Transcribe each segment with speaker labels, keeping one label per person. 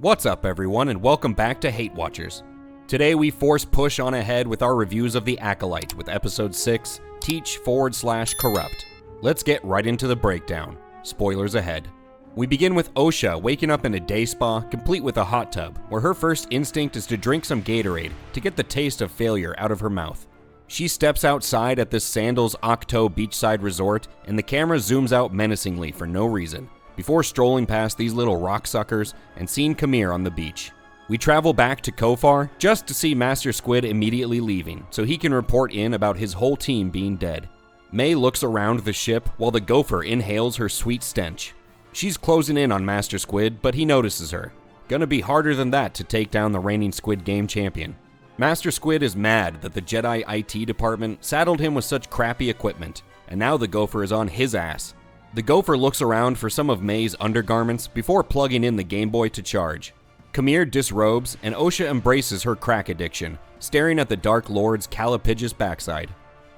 Speaker 1: What's up everyone and welcome back to HateWatchers. Today we force push on ahead with our reviews of the Acolyte with episode 6, Teach/Corrupt. Let's get right into the breakdown. Spoilers ahead. We begin with Osha waking up in a day spa complete with a hot tub, where her first instinct is to drink some Gatorade to get the taste of failure out of her mouth. She steps outside at this Sandals Hawk Tuah beachside resort and the camera zooms out menacingly for no reason, before strolling past these little rock suckers and seeing Qimir on the beach. We travel back to Kofar just to see Master Squid immediately leaving, so he can report in about his whole team being dead. May looks around the ship while the gopher inhales her sweet stench. She's closing in on Master Squid, but he notices her. Gonna be harder than that to take down the reigning Squid Game champion. Master Squid is mad that the Jedi IT department saddled him with such crappy equipment, and now the gopher is on his ass. The gopher looks around for some of May's undergarments before plugging in the Game Boy to charge. Qimir disrobes and Osha embraces her crack addiction, staring at the Dark Lord's calipigious backside.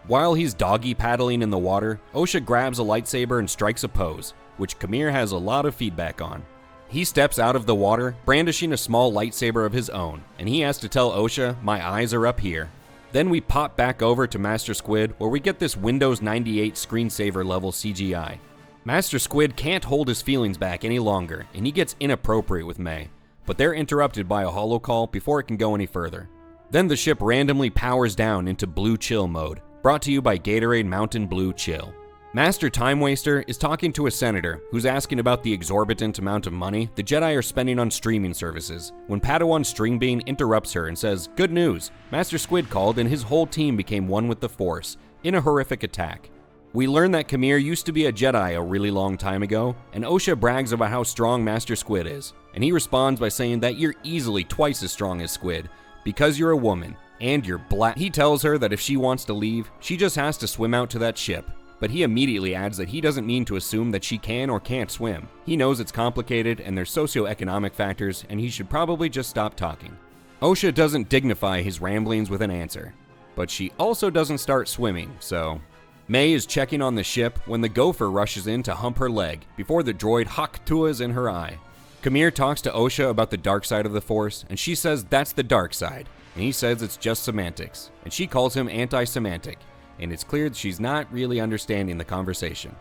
Speaker 1: While he's doggy paddling in the water, Osha grabs a lightsaber and strikes a pose, which Qimir has a lot of feedback on. He steps out of the water, brandishing a small lightsaber of his own, and he has to tell Osha, "My eyes are up here." Then we pop back over to Master Squid, where we get this Windows 98 screensaver level CGI. Master Squid can't hold his feelings back any longer, and he gets inappropriate with May, but they're interrupted by a holocall before it can go any further. Then the ship randomly powers down into Blue Chill mode, brought to you by Gatorade Mountain Blue Chill. Master Time Waster is talking to a senator who's asking about the exorbitant amount of money the Jedi are spending on streaming services, when Padawan Stringbean interrupts her and says, "Good news, Master Squid called and his whole team became one with the Force, in a horrific attack." We learn that Qimir used to be a Jedi a really long time ago, and Osha brags about how strong Master Squid is, and he responds by saying that you're easily twice as strong as Squid, because you're a woman, and you're black. He tells her that if she wants to leave, she just has to swim out to that ship, but he immediately adds that he doesn't mean to assume that she can or can't swim. He knows it's complicated and there's socioeconomic factors, and he should probably just stop talking. Osha doesn't dignify his ramblings with an answer, but she also doesn't start swimming, so... May is checking on the ship when the gopher rushes in to hump her leg before the droid Hawk Tuah is in her eye. Qimir talks to Osha about the dark side of the Force, and she says that's the dark side, and he says it's just semantics, and she calls him anti-semantic, and it's clear that she's not really understanding the conversation.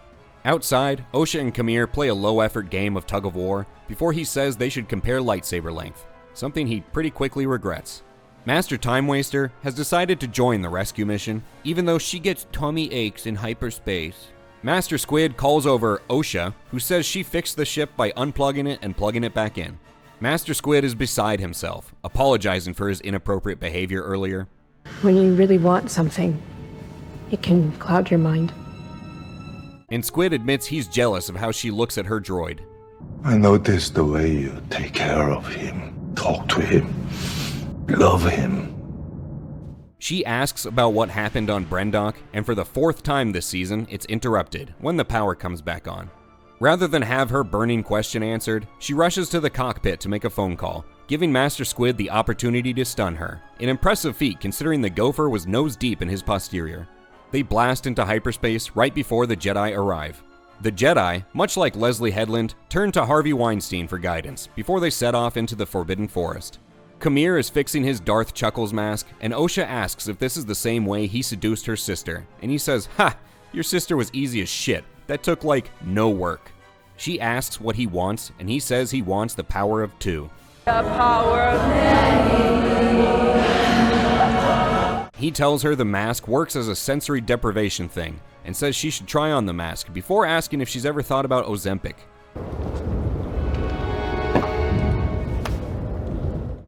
Speaker 1: Outside, Osha and Qimir play a low-effort game of tug-of-war before he says they should compare lightsaber length, something he pretty quickly regrets. Master Time Waster has decided to join the rescue mission, even though she gets tummy aches in hyperspace. Master Squid calls over Osha, who says she fixed the ship by unplugging it and plugging it back in. Master Squid is beside himself, apologizing for his inappropriate behavior earlier.
Speaker 2: When you really want something, it can cloud your mind.
Speaker 1: And Squid admits he's jealous of how she looks at her droid.
Speaker 3: I noticed the way you take care of him, talk to him, love him.
Speaker 1: She asks about what happened on Brendok, and for the 4th time this season, it's interrupted when the power comes back on. Rather than have her burning question answered, she rushes to the cockpit to make a phone call, giving Master Squid the opportunity to stun her, an impressive feat considering the gopher was nose deep in his posterior. They blast into hyperspace right before the Jedi arrive. The Jedi, much like Leslye Headland, turn to Harvey Weinstein for guidance before they set off into the Forbidden Forest. Qimir is fixing his Darth Chuckles mask, and Osha asks if this is the same way he seduced her sister, and he says, "Ha! Your sister was easy as shit. That took, like, no work." She asks what he wants, and he says he wants the power of 2.
Speaker 4: The power of many.
Speaker 1: He tells her the mask works as a sensory deprivation thing, and says she should try on the mask before asking if she's ever thought about Ozempic.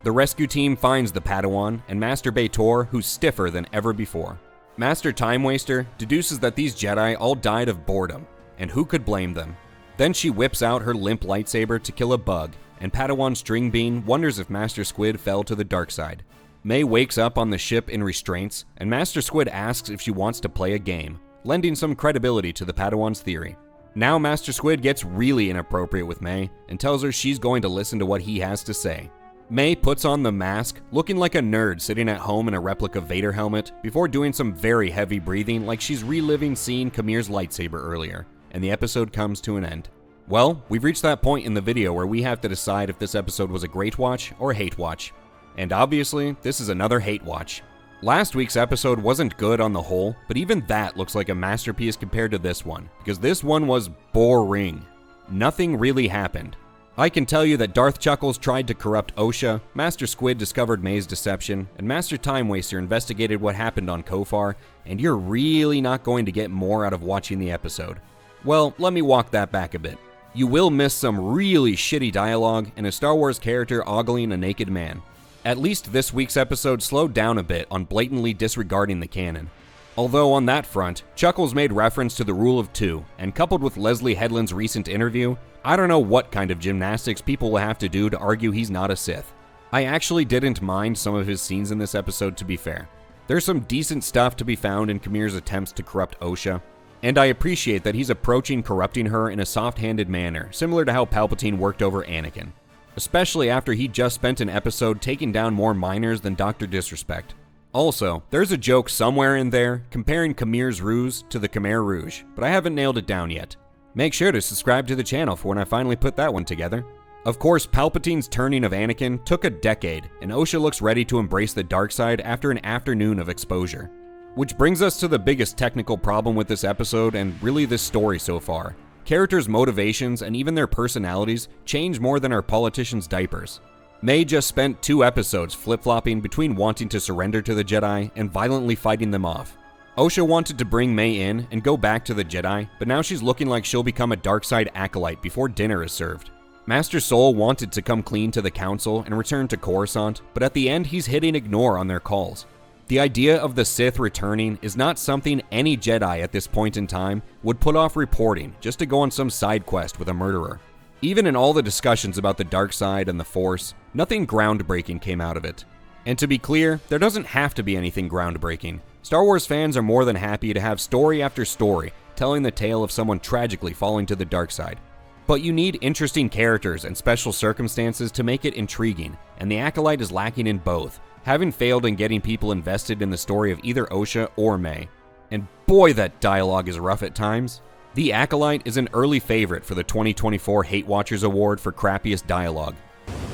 Speaker 1: The rescue team finds the Padawan and Master Baitor, who's stiffer than ever before. Master Time Waster deduces that these Jedi all died of boredom, and who could blame them? Then she whips out her limp lightsaber to kill a bug, and Padawan Stringbean wonders if Master Squid fell to the dark side. May wakes up on the ship in restraints, and Master Squid asks if she wants to play a game, lending some credibility to the Padawan's theory. Now Master Squid gets really inappropriate with May, and tells her she's going to listen to what he has to say. May puts on the mask, looking like a nerd sitting at home in a replica Vader helmet, before doing some very heavy breathing like she's reliving seeing Qimir's lightsaber earlier, and the episode comes to an end. Well, we've reached that point in the video where we have to decide if this episode was a great watch or a hate watch. And obviously, this is another hate watch. Last week's episode wasn't good on the whole, but even that looks like a masterpiece compared to this one, because this one was boring. Nothing really happened. I can tell you that Darth Chuckles tried to corrupt Osha, Master Squid discovered May's deception, and Master Time Waster investigated what happened on Kofar, and you're really not going to get more out of watching the episode. Well, let me walk that back a bit. You will miss some really shitty dialogue and a Star Wars character ogling a naked man. At least this week's episode slowed down a bit on blatantly disregarding the canon. Although on that front, Chuckles made reference to the rule of two, and coupled with Leslye Headland's recent interview, I don't know what kind of gymnastics people will have to do to argue he's not a Sith. I actually didn't mind some of his scenes in this episode, to be fair. There's some decent stuff to be found in Qimir's attempts to corrupt Osha, and I appreciate that he's approaching corrupting her in a soft-handed manner, similar to how Palpatine worked over Anakin. Especially after he just spent an episode taking down more minors than Dr. Disrespect. Also, there's a joke somewhere in there comparing Qimir's ruse to the Khmer Rouge, but I haven't nailed it down yet. Make sure to subscribe to the channel for when I finally put that one together. Of course, Palpatine's turning of Anakin took a decade, and Osha looks ready to embrace the dark side after an afternoon of exposure. Which brings us to the biggest technical problem with this episode and really this story so far. Characters' motivations and even their personalities change more than our politicians' diapers. May just spent 2 episodes flip-flopping between wanting to surrender to the Jedi and violently fighting them off. Osha wanted to bring May in and go back to the Jedi, but now she's looking like she'll become a dark side acolyte before dinner is served. Master Soul wanted to come clean to the Council and return to Coruscant, but at the end he's hitting ignore on their calls. The idea of the Sith returning is not something any Jedi at this point in time would put off reporting just to go on some side quest with a murderer. Even in all the discussions about the dark side and the Force, nothing groundbreaking came out of it. And to be clear, there doesn't have to be anything groundbreaking. Star Wars fans are more than happy to have story after story telling the tale of someone tragically falling to the dark side. But you need interesting characters and special circumstances to make it intriguing, and the Acolyte is lacking in both, having failed in getting people invested in the story of either Osha or May. And boy, that dialogue is rough at times. The Acolyte is an early favorite for the 2024 HateWatchers Award for crappiest dialogue.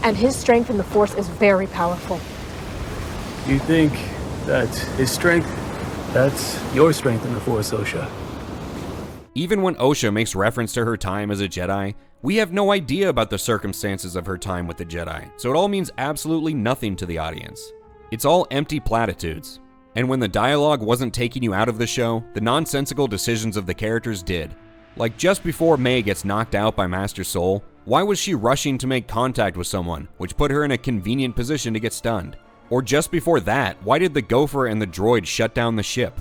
Speaker 2: And his strength in the Force is very powerful.
Speaker 5: You think that's his strength? That's your strength in the Force, Osha.
Speaker 1: Even when Osha makes reference to her time as a Jedi, we have no idea about the circumstances of her time with the Jedi, so it all means absolutely nothing to the audience. It's all empty platitudes. And when the dialogue wasn't taking you out of the show, the nonsensical decisions of the characters did. Like just before May gets knocked out by Master Soul, why was she rushing to make contact with someone, which put her in a convenient position to get stunned? Or just before that, why did the gopher and the droid shut down the ship?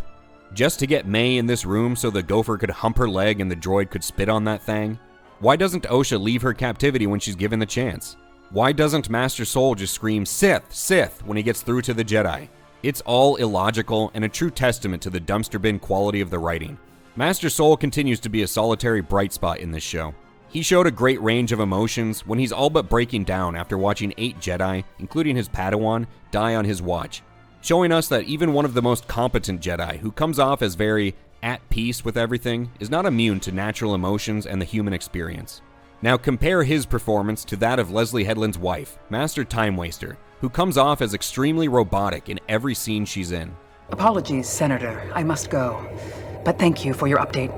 Speaker 1: Just to get May in this room so the gopher could hump her leg and the droid could spit on that thing? Why doesn't Osha leave her captivity when she's given the chance? Why doesn't Master Soul just scream, "Sith, Sith," when he gets through to the Jedi? It's all illogical and a true testament to the dumpster bin quality of the writing. Master Soul continues to be a solitary bright spot in this show. He showed a great range of emotions when he's all but breaking down after watching 8 Jedi, including his Padawan, die on his watch, showing us that even one of the most competent Jedi, who comes off as very at peace with everything, is not immune to natural emotions and the human experience. Now compare his performance to that of Leslye Headland's wife, Master Time Waster, who comes off as extremely robotic in every scene she's in.
Speaker 6: Apologies, Senator. I must go. But thank you for your update.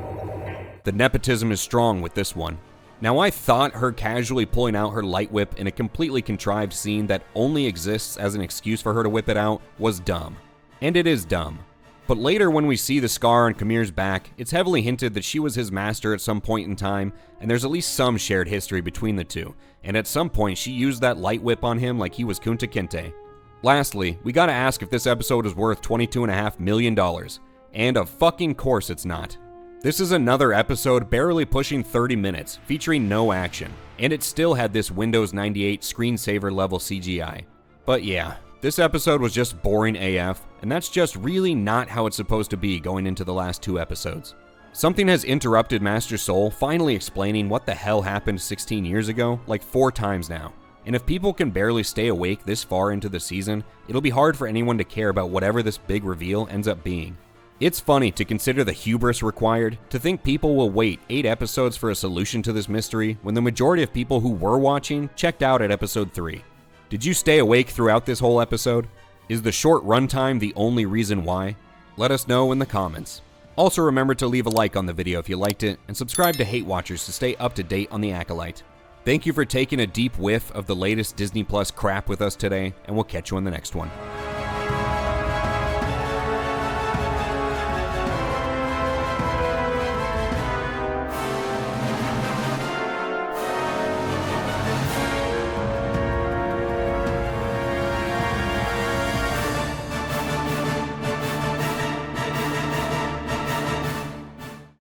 Speaker 1: The nepotism is strong with this one. Now I thought her casually pulling out her light whip in a completely contrived scene that only exists as an excuse for her to whip it out was dumb. And it is dumb. But later when we see the scar on Qimir's back, it's heavily hinted that she was his master at some point in time, and there's at least some shared history between the two, and at some point she used that light whip on him like he was Kunta Kinte. Lastly, we gotta ask if this episode is worth $22.5 million, and of fucking course it's not. This is another episode barely pushing 30 minutes, featuring no action, and it still had this Windows 98 screensaver level CGI. But yeah, this episode was just boring AF, and that's just really not how it's supposed to be going into the last 2 episodes. Something has interrupted Master Soul finally explaining what the hell happened 16 years ago, like 4 times now. And if people can barely stay awake this far into the season, it'll be hard for anyone to care about whatever this big reveal ends up being. It's funny to consider the hubris required to think people will wait 8 episodes for a solution to this mystery when the majority of people who were watching checked out at episode 3. Did you stay awake throughout this whole episode? Is the short runtime the only reason why? Let us know in the comments. Also remember to leave a like on the video if you liked it, and subscribe to HateWatchers to stay up to date on the Acolyte. Thank you for taking a deep whiff of the latest Disney Plus crap with us today, and we'll catch you on the next one.